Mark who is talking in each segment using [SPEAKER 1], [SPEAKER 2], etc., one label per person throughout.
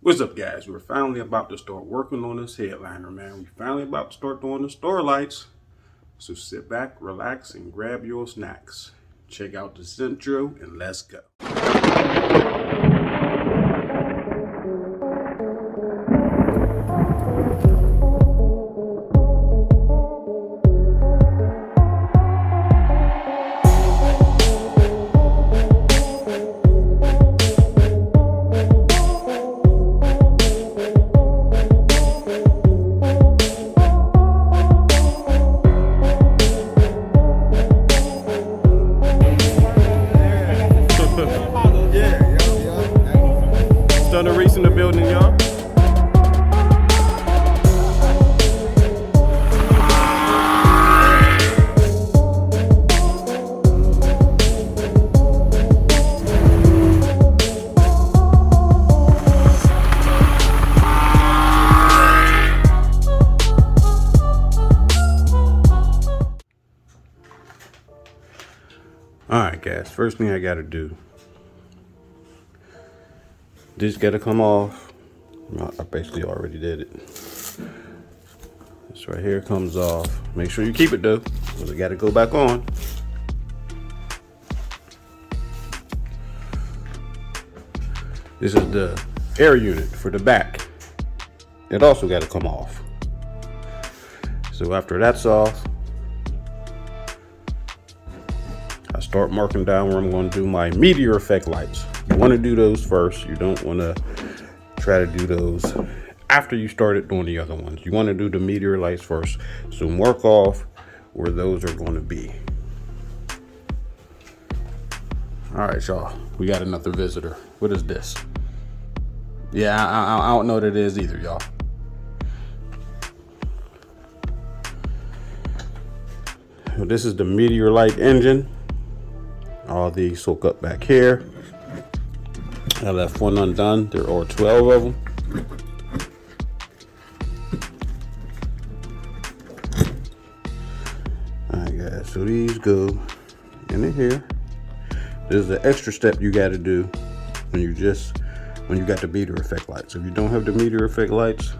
[SPEAKER 1] What's up, guys? We're finally about to start working on this headliner, man. We're finally about to start doing the starlights. So sit back, relax, and grab your snacks. Check out the intro and let's go. Done a race in the building, y'all. Alright, guys, first thing I gotta do, this gotta come off. I basically already did it. This right here comes off. Make sure you keep it though, because it gotta go back on. This is the air unit for the back. It also gotta come off. So after that's off, I start marking down where I'm going to do my meteor effect lights. You want to do those first. You don't want to try to do those after you started doing the other ones. You want to do the meteor lights first. So mark off where those are going to be. All right, y'all. We got another visitor. What is this? Yeah, I don't know what it is either, y'all. This is the meteor light engine. All these soak up back here. I left one undone. There are 12 of them. Alright, guys, so these go in here. This is the extra step you got to do when you got the meteor effect lights. If you don't have the meteor effect lights,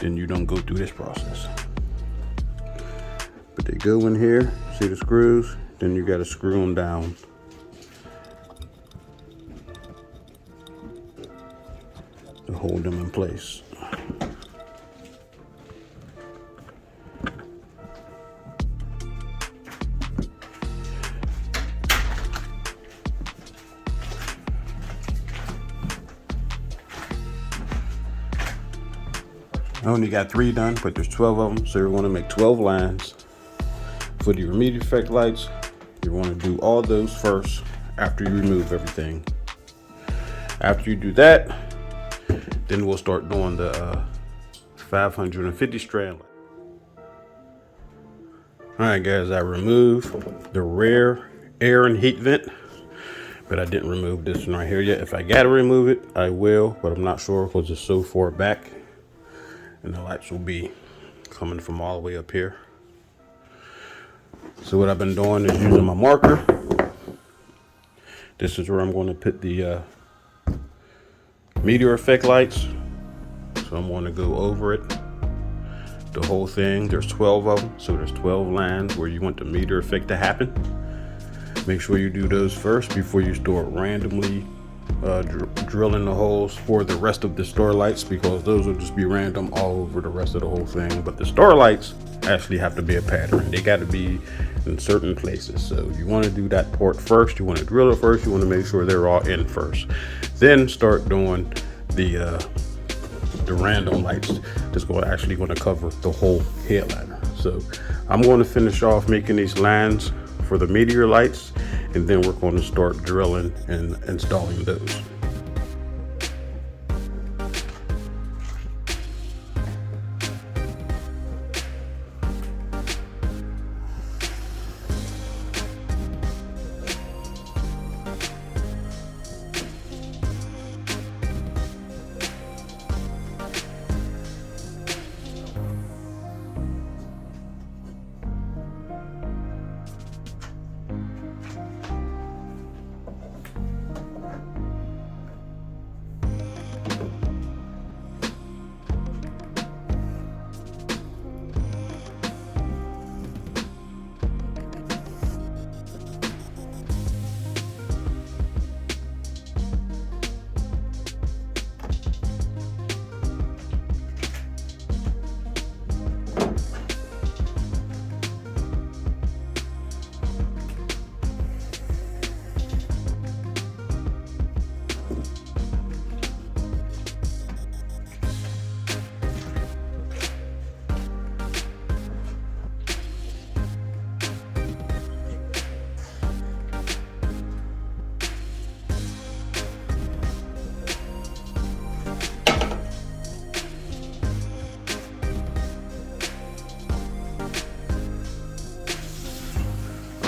[SPEAKER 1] then you don't go through this process. But they go in here. See the screws? Then you got to screw them down. To hold them in place. I only got 3 done, but there's 12 of them, so you're going to make 12 lines. For the meteor effect lights, you want to do all those first after you remove everything. After you do that, then we'll start doing the 550 strand. Alright, guys, I removed the rear air and heat vent, but I didn't remove this one right here yet. If I gotta remove it, I will, but I'm not sure because it's so far back, and the lights will be coming from all the way up here. So what I've been doing is using my marker. This is where I'm going to put the meteor effect lights. So I'm going to go over it, the whole thing. There's 12 of them, so there's 12 lines where you want the meteor effect to happen. Make sure you do those first before you start randomly drilling the holes for the rest of the starlights, because those will just be random all over the rest of the whole thing. But the starlights actually have to be a pattern. They got to be in certain places. So you want to do that part first. You want to drill it first. You want to make sure they're all in first. Then start doing the random lights that's actually going to cover the whole headliner. So I'm going to finish off making these lines for the meteor lights, and then we're going to start drilling and installing those.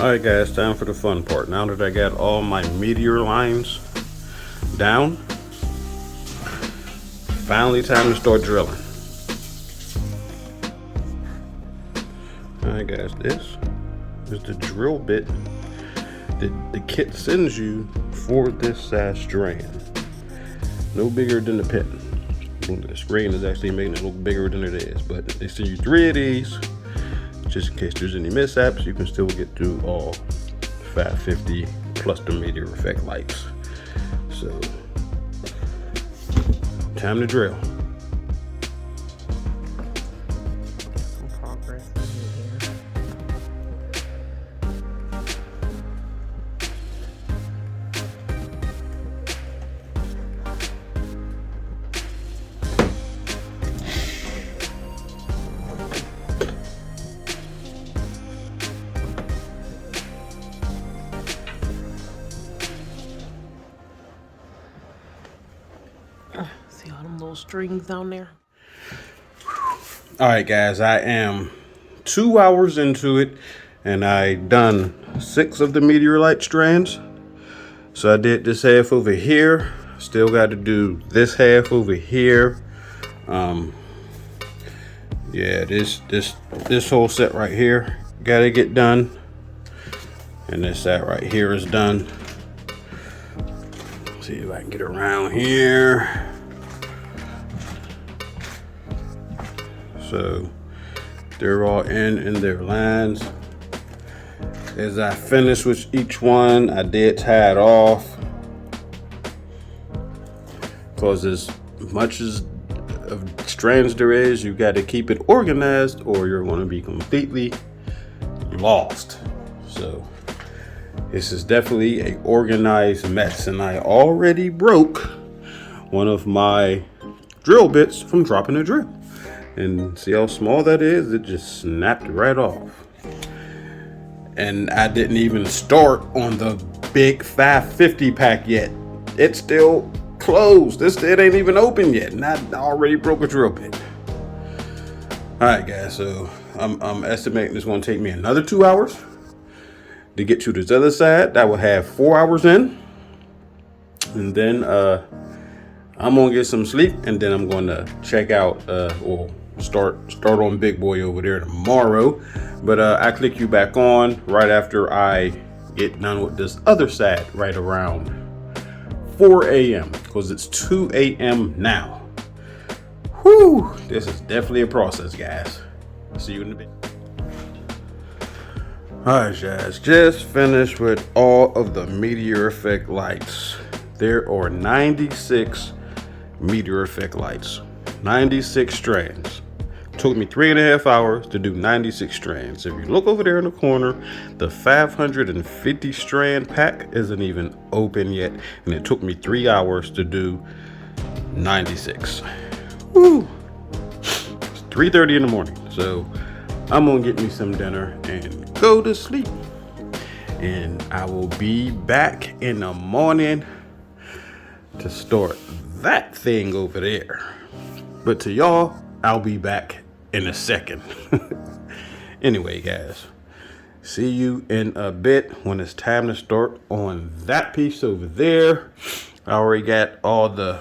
[SPEAKER 1] Alright guys, time for the fun part. Now that I got all my meteor lines down, finally time to start drilling. Alright guys, this is the drill bit that the kit sends you for this size strand. No bigger than the pin. The screen is actually making it look bigger than it is, but they send you 3 of these just in case there's any mishaps. You can still get through all 550 plus the meteor effect lights. So time to drill.
[SPEAKER 2] See all them little strings down there?
[SPEAKER 1] All right, guys, I am 2 hours into it, and I done 6 of the meteor light strands. So I did this half over here. Still got to do this half over here. Yeah, this whole set right here got to get done, and this set right here is done. See if I can get around here. So they're all in their lines. As I finish with each one, I did tie it off, because as much as of strands there is, you got to keep it organized or you're going to be completely lost. So this is definitely an organized mess, and I already broke one of my drill bits from dropping a drill. And see how small that is? It just snapped right off. And I didn't even start on the big 550 pack yet. It's still closed. It ain't even open yet, and I already broke a drill bit. All right, guys. So I'm estimating it's going to take me another 2 hours to get to this other side. That will have 4 hours in, and then I'm gonna get some sleep, and then I'm going to check out or start on Big Boy over there tomorrow. But I click you back on right after I get done with this other side, right around 4 a.m. because it's 2 a.m. now. Whew, this is definitely a process, guys. See you in a bit. Alright, guys, just finished with all of the meteor effect lights. There are 96 meteor effect lights, 96 strands. Took me 3.5 hours to do 96 strands. If you look over there in the corner, the 550 strand pack isn't even open yet, and it took me 3 hours to do 96. Woo! It's 3:30 in the morning, so I'm gonna get me some dinner and go to sleep. And I will be back in the morning to start that thing over there. But to y'all, I'll be back in a second. Anyway, guys, see you in a bit when it's time to start on that piece over there. I already got all the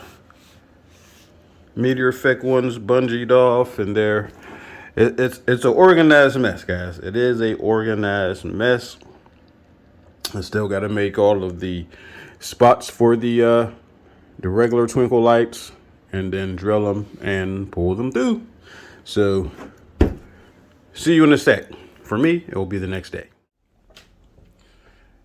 [SPEAKER 1] meteor effect ones bungeed off, and it's an organized mess, guys. It is a organized mess. I still got to make all of the spots for the regular twinkle lights, and then drill them and pull them through. So see you in a sec. For me, it will be the next day.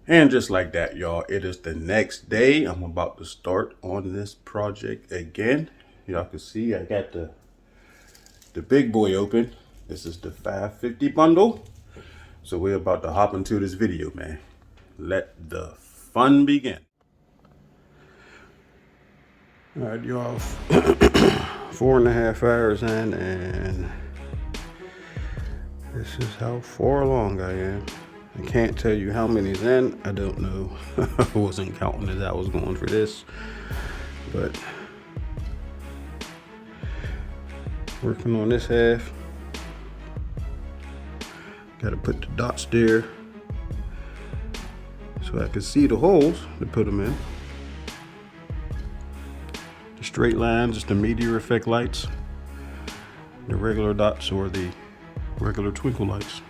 [SPEAKER 1] And just like that, y'all, it is the next day. I'm about to start on this project again. Y'all can see I got the big boy open. This is the 550 bundle. So we're about to hop into this video, man. Let the fun begin. All right, y'all, 4.5 hours in, and this is how far along I am. I can't tell you how many's in. I don't know. I wasn't counting as I was going for this, but working on this half. Got to put the dots there. so I can see the holes to put them in. The straight lines is the meteor effect lights. The regular dots or the regular twinkle lights.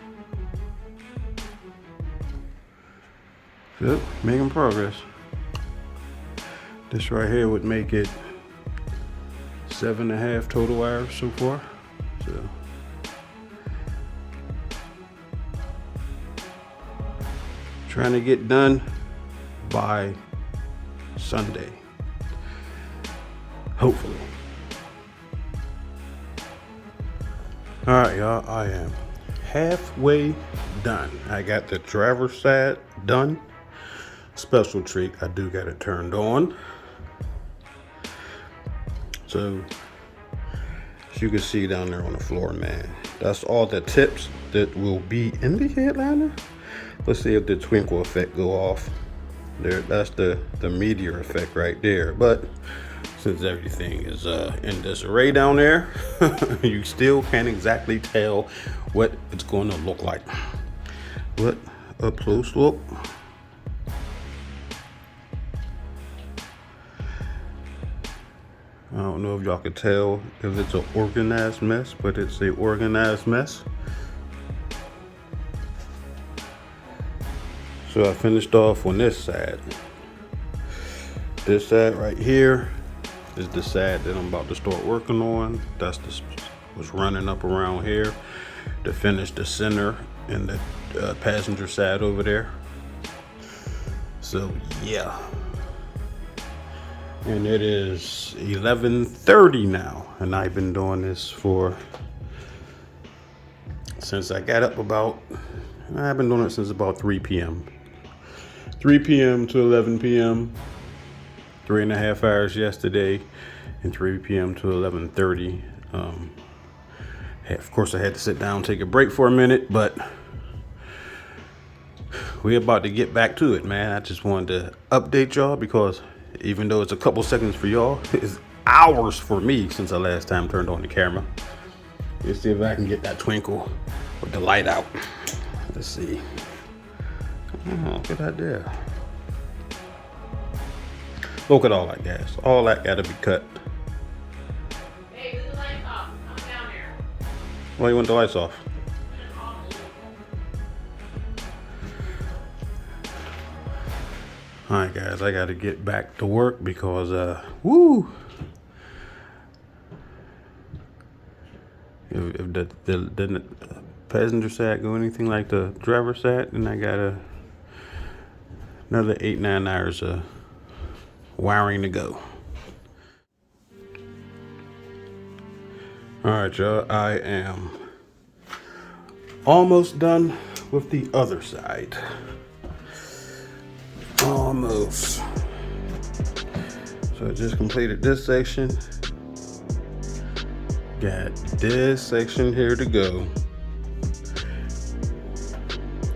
[SPEAKER 1] So, making progress. This right here would make it 7.5 total hours so far. So, trying to get done by Sunday, hopefully. All right, y'all, I am halfway done. I got the driver's side done. Special treat, I do got it turned on. So, as you can see down there on the floor, man, that's all the tips that will be in the headliner. Let's see if the twinkle effect go off. There, that's the meteor effect right there. But since everything is in disarray down there, you still can't exactly tell what it's going to look like. But a close look. I don't know if y'all can tell if it's an organized mess, but it's an organized mess. So I finished off on this side. This side right here is the side that I'm about to start working on. That's what's running up around here to finish the center and the passenger side over there. So yeah. And it is 11:30 now, and I've been doing this since I got up I've been doing it since about 3 p.m. 3 p.m. to 11 p.m. 3.5 hours yesterday, and 3 p.m. to 11:30. Of course, I had to sit down, take a break for a minute, but we're about to get back to it, man. I just wanted to update y'all because even though it's a couple seconds for y'all, it's hours for me since I last time turned on the camera. Let's see if I can get that twinkle with the light out. Let's see. Oh, good idea. Look at all that gas. All that gotta be cut.
[SPEAKER 2] Hey, leave the lights off. I'm down there.
[SPEAKER 1] Why you want the lights off? All right, guys, I got to get back to work because, if the passenger side go anything like the driver side, then I got another 8-9 hours of wiring to go. All right, y'all, I am almost done with the other side. Almost. So I just completed this section. Got this section here to go.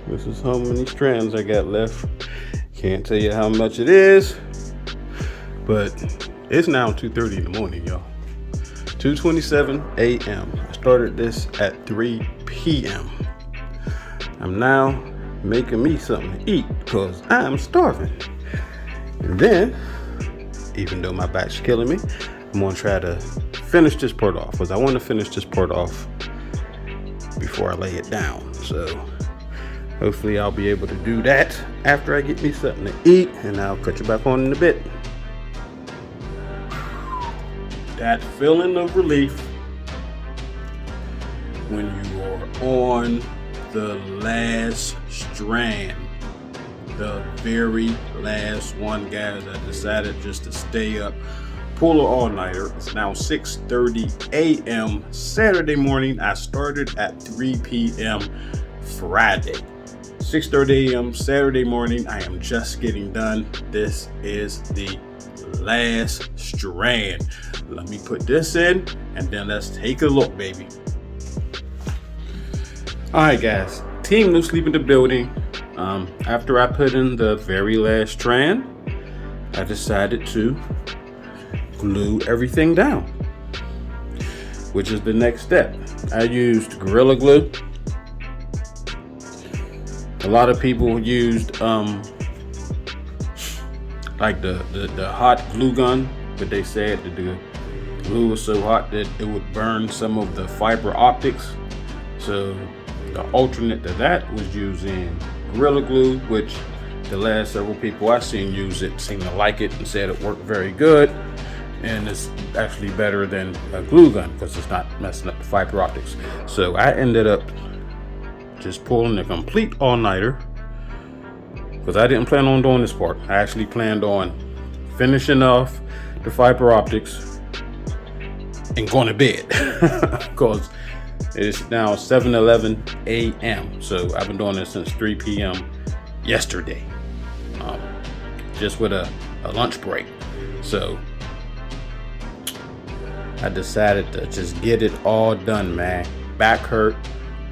[SPEAKER 1] This is how many strands I got left. Can't tell you how much it is, but it's now 2:30 in the morning, y'all. 2:27 a.m. I started this at 3 p.m. I'm now making me something to eat because I'm starving. And then, even though my back's killing me, I'm gonna try to finish this part off because I want to finish this part off before I lay it down. So hopefully I'll be able to do that after I get me something to eat, and I'll cut you back on in a bit. That feeling of relief when you are on the last strand, the very last one, guys. I decided just to stay up, pull an all-nighter. It's now 6:30 a.m. Saturday morning. I started at 3 p.m. Friday. 6:30 a.m. Saturday morning. I am just getting done. This is the last strand. Let me put this in, and then let's take a look, baby. All right, guys. Team No Sleep in the building. After I put in the very last strand, I decided to glue everything down, which is the next step. I used Gorilla Glue. A lot of people used like the hot glue gun, but they said that the glue was so hot that it would burn some of the fiber optics. So the alternate to that was using Gorilla Glue, which the last several people I've seen use it seem to like it and said it worked very good. And it's actually better than a glue gun because it's not messing up the fiber optics. So I ended up just pulling a complete all-nighter because I didn't plan on doing this part. I actually planned on finishing off the fiber optics and going to bed because it's now 7:11 a.m. So I've been doing this since 3 p.m. yesterday, just with a lunch break. So I decided to just get it all done, man. Back hurt,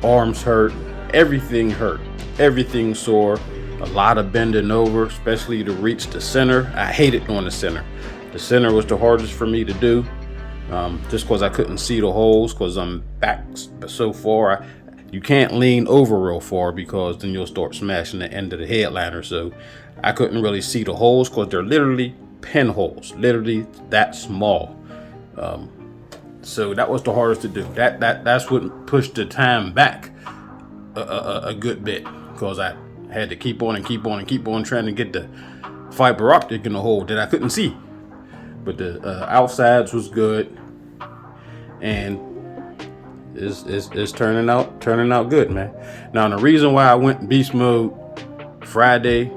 [SPEAKER 1] arms hurt, everything hurt, everything sore, a lot of bending over, especially to reach the center. I hated doing the center. The center was the hardest for me to do, just because I couldn't see the holes because I'm back so far. You can't lean over real far because then you'll start smashing the end of the headliner. So I couldn't really see the holes because they're literally pinholes, literally that small. So that was the hardest to do. That's what pushed the time back a good bit because I had to keep on trying to get the fiber optic in the hole that I couldn't see. But the outsides was good, and it's turning out good, man. Now the reason why I went beast mode Friday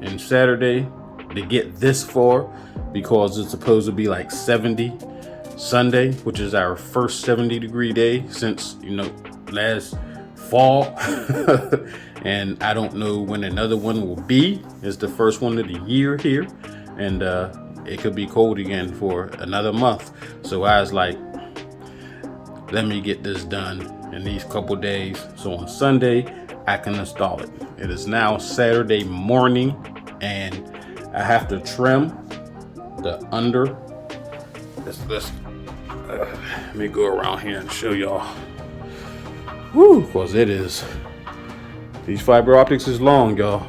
[SPEAKER 1] and Saturday to get this far because it's supposed to be like 70 Sunday, which is our first 70-degree day since last fall. And I don't know when another one will be. It's the first one of the year here, and it could be cold again for another month. So I was like, let me get this done in these couple days so on Sunday I can install it. It is now Saturday morning, and I have to trim the under. Let me go around here and show y'all. Woo, because it is. These fiber optics is long, y'all.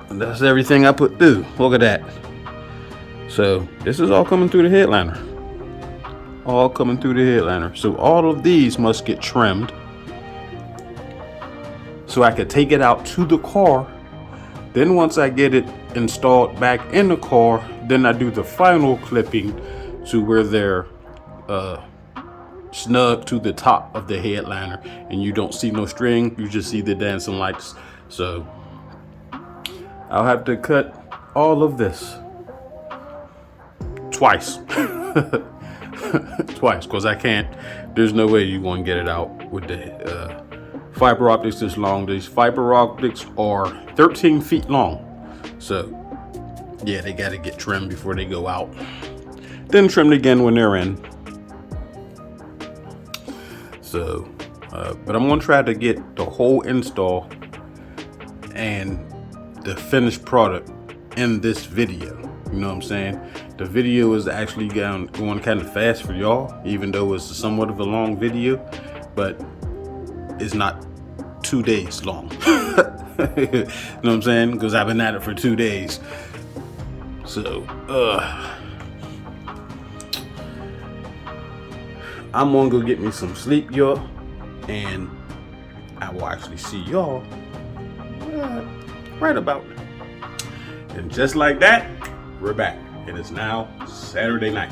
[SPEAKER 1] And that's everything I put through. Look at that. So this is all coming through the headliner. All coming through the headliner. So all of these must get trimmed so I could take it out to the car. Then once I get it installed back in the car, then I do the final clipping to where they're snug to the top of the headliner, and you don't see no string, you just see the dancing lights. So I'll have to cut all of this twice. Twice, because I can't, there's no way you're going to get it out with the fiber optics this long. These fiber optics are 13 feet long. So yeah, they got to get trimmed before they go out, then trimmed again when they're in. So but I'm gonna try to get the whole install and the finished product in this video. You know what I'm saying? The video is actually going kind of fast for y'all, even though it's somewhat of a long video, but it's not 2 days long. You know what I'm saying? Because I've been at it for 2 days. So I'm gonna go get me some sleep, y'all, and I will actually see y'all right about now. And just like that, we're back. It is now Saturday night.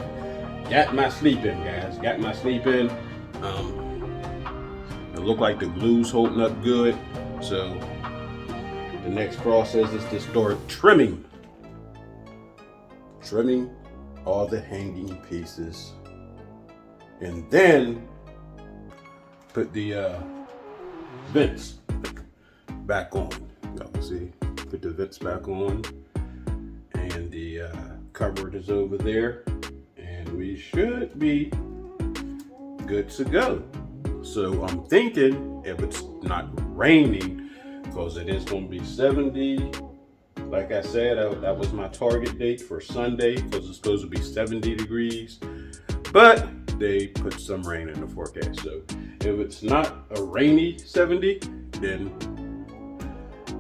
[SPEAKER 1] Got my sleep in, guys. Got my sleep in. It looked like the glue's holding up good. So the next process is to start trimming all the hanging pieces, and then put the vents back on. Y'all can see, put the vents back on, and the cupboard is over there, and we should be good to go. So I'm thinking, if it's not raining, because it is going to be 70. Like I said, that was my target date for Sunday, because it's supposed to be 70 degrees. But they put some rain in the forecast. So if it's not a rainy 70, then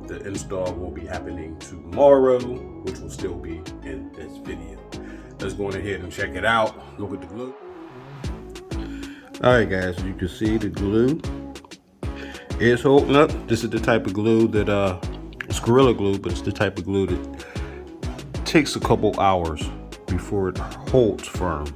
[SPEAKER 1] The install will be happening tomorrow, which will still be in this video. Let's go ahead and check it out. Look at the glue. Alright guys, you can see the glue is holding up. This is the type of glue that it's Gorilla Glue, but it's the type of glue that takes a couple hours before it holds firm.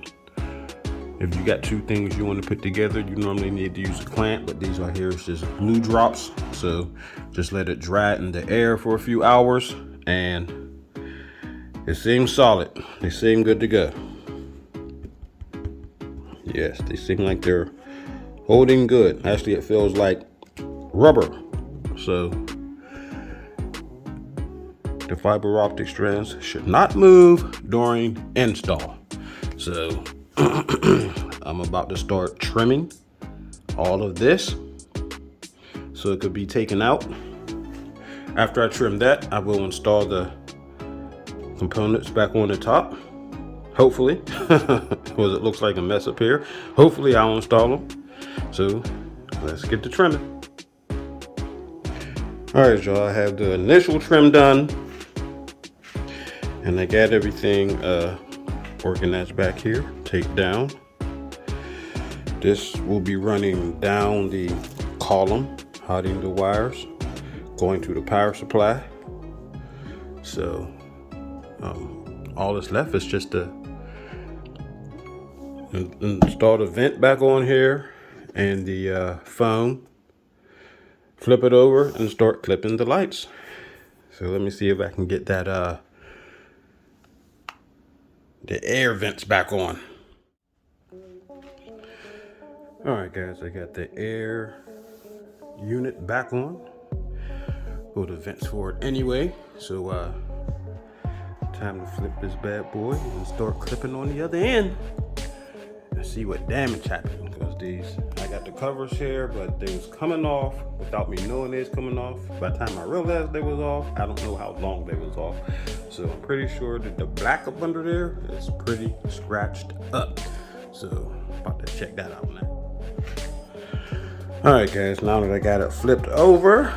[SPEAKER 1] If you got two things you want to put together, you normally need to use a clamp, but these right here is just glue drops. So just let it dry in the air for a few hours, and it seems solid. They seem good to go. Yes, they seem like they're holding good. Actually, it feels like rubber. So the fiber optic strands should not move during install. So I'm about to start trimming all of this so it could be taken out. After I trim that, I will install the components back on the top. Hopefully, because it looks like a mess up here. Hopefully I'll install them. So let's get to trimming. All right, y'all, I have the initial trim done, and I got everything organized back here. Take down. This will be running down the column, hiding the wires, going to the power supply. So all that's left is just to install the vent back on here and the phone, flip it over and start clipping the lights. So let me see if I can get that the air vents back on. All right guys, I got the air unit back on. Pull the vents for it anyway. So time to flip this bad boy and start clipping on the other end and see what damage happened. Because I got the covers here, but they was coming off without me knowing they was coming off. By the time I realized they was off, I don't know how long they was off. So I'm pretty sure that the black up under there is pretty scratched up. So about to check that out now. All right guys, now that I got it flipped over,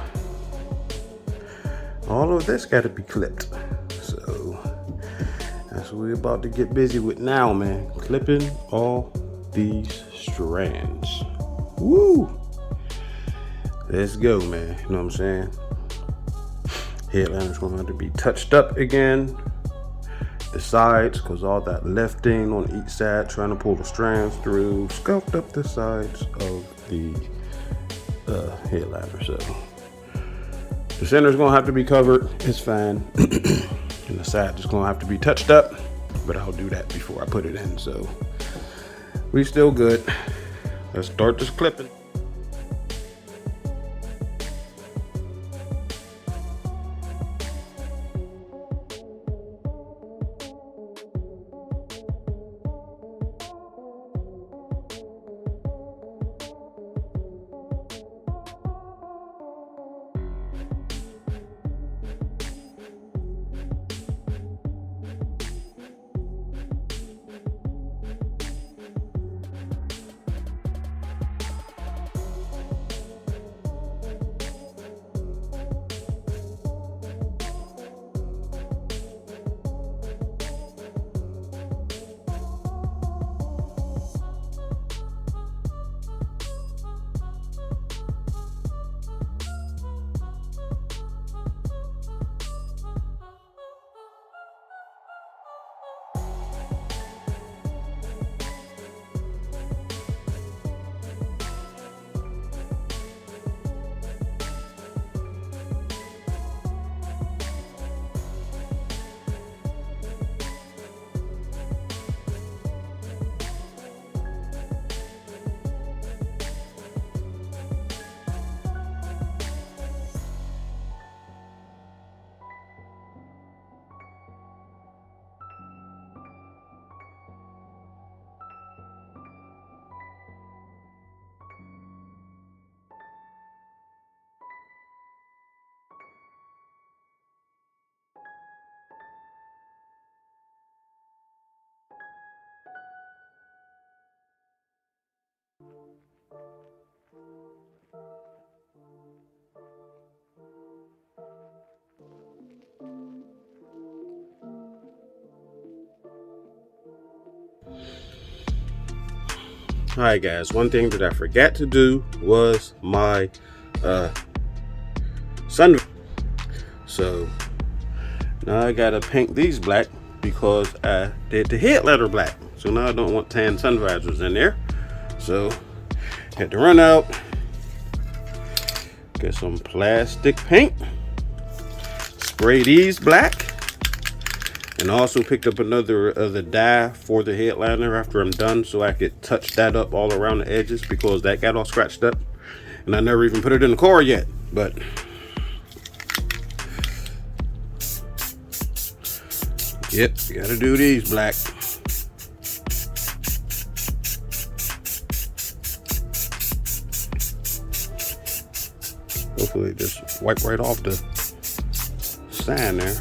[SPEAKER 1] all of this got to be clipped. So that's what we're about to get busy with now, man. Clipping all these strands. Woo! Let's go, man. You know what I'm saying? Headliner's gonna have to be touched up again. The sides, because all that lifting on each side, trying to pull the strands through, scuffed up the sides of the headliner. So the center's gonna have to be covered. It's fine. And the side is gonna have to be touched up, but I'll do that before I put it in. So we still good. Let's start this clipping. Alright guys, one thing that I forgot to do was my sun. So now I gotta paint these black because I did the headliner black. So now I don't want tan sun visors in there. So had to run out, get some plastic paint, spray these black, and also picked up another the dye for the headliner after I'm done so I could touch that up all around the edges because that got all scratched up. And I never even put it in the car yet. But yep, you gotta do these black. Hopefully just wipe right off the sand there.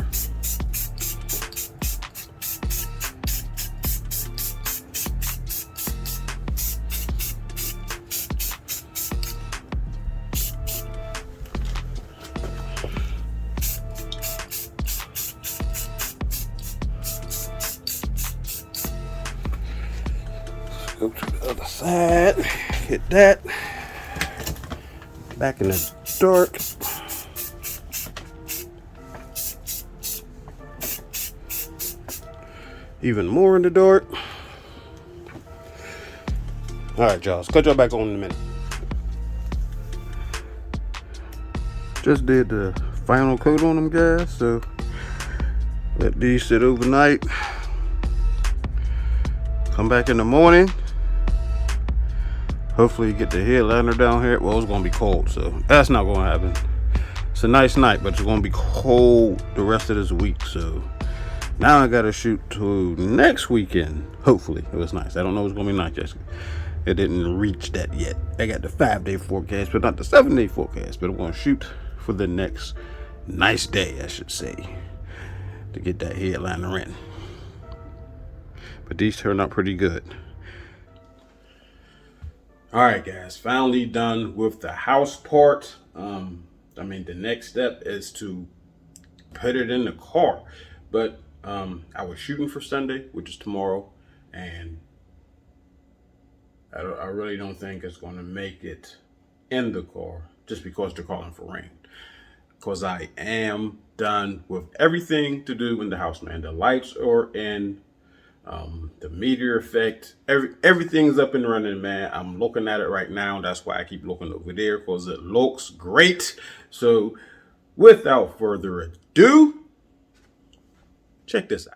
[SPEAKER 1] Go to the other side, hit that, back in the dark. Even more in the dark. Alright y'all, cut y'all back on in a minute. Just did the final coat on them guys, so let these sit overnight. Come back in the morning. Hopefully get the headliner down here. Well, it's gonna be cold, so that's not gonna happen. It's a nice night, but it's gonna be cold the rest of this week. So now I gotta shoot to next weekend. Hopefully it was nice. I don't know if it's gonna be nice, Jessica. It didn't reach that yet. I got the 5-day forecast, but not the 7-day forecast. But I'm gonna shoot for the next nice day, I should say, to get that headliner in. But these turned out pretty good. All right, guys, finally done with the house part. The next step is to put it in the car. But I was shooting for Sunday, which is tomorrow, and I really don't think it's going to make it in the car just because they're calling for rain. Because I am done with everything to do in the house, man. The lights are in. The meteor effect, everything's up and running, man. I'm looking at it right now. That's why I keep looking over there, because it looks great. So without further ado, check this out.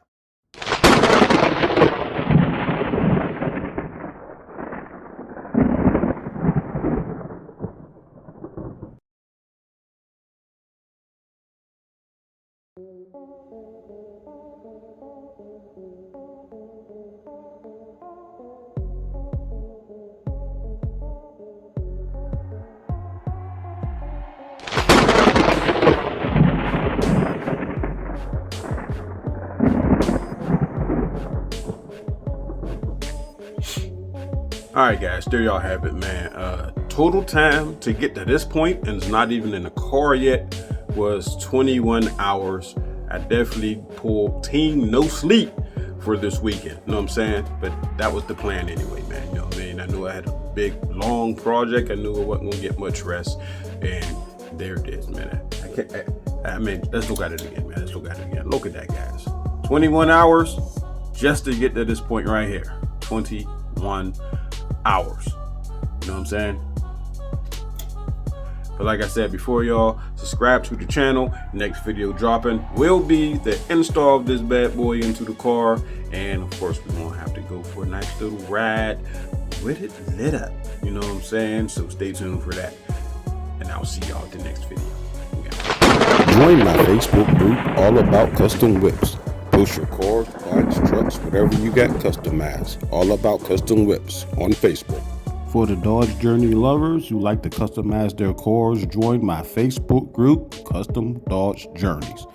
[SPEAKER 1] All right, guys, there y'all have it, man. Total time to get to this point, and it's not even in the car yet, was 21 hours. I definitely pulled team no sleep for this weekend. You know what I'm saying? But that was the plan anyway, man. You know what I mean? I knew I had a big, long project. I knew I wasn't gonna get much rest, and there it is, man. Let's look at it again, man. Let's look at it again. Look at that, guys. 21 hours just to get to this point right here. 21 hours. You know what I'm saying? But like I said before, y'all, subscribe to the channel. Next video dropping will be the install of this bad boy into the car. And of course, we're gonna have to go for a nice little ride with it lit up. You know what I'm saying? So stay tuned for that. And I'll see y'all at the next video.
[SPEAKER 3] Join my Facebook group all about custom whips. Post your cars, bikes, trucks, whatever you got customized. All about custom whips on Facebook.
[SPEAKER 1] For the Dodge Journey lovers who like to customize their cars, join my Facebook group, Custom Dodge Journeys.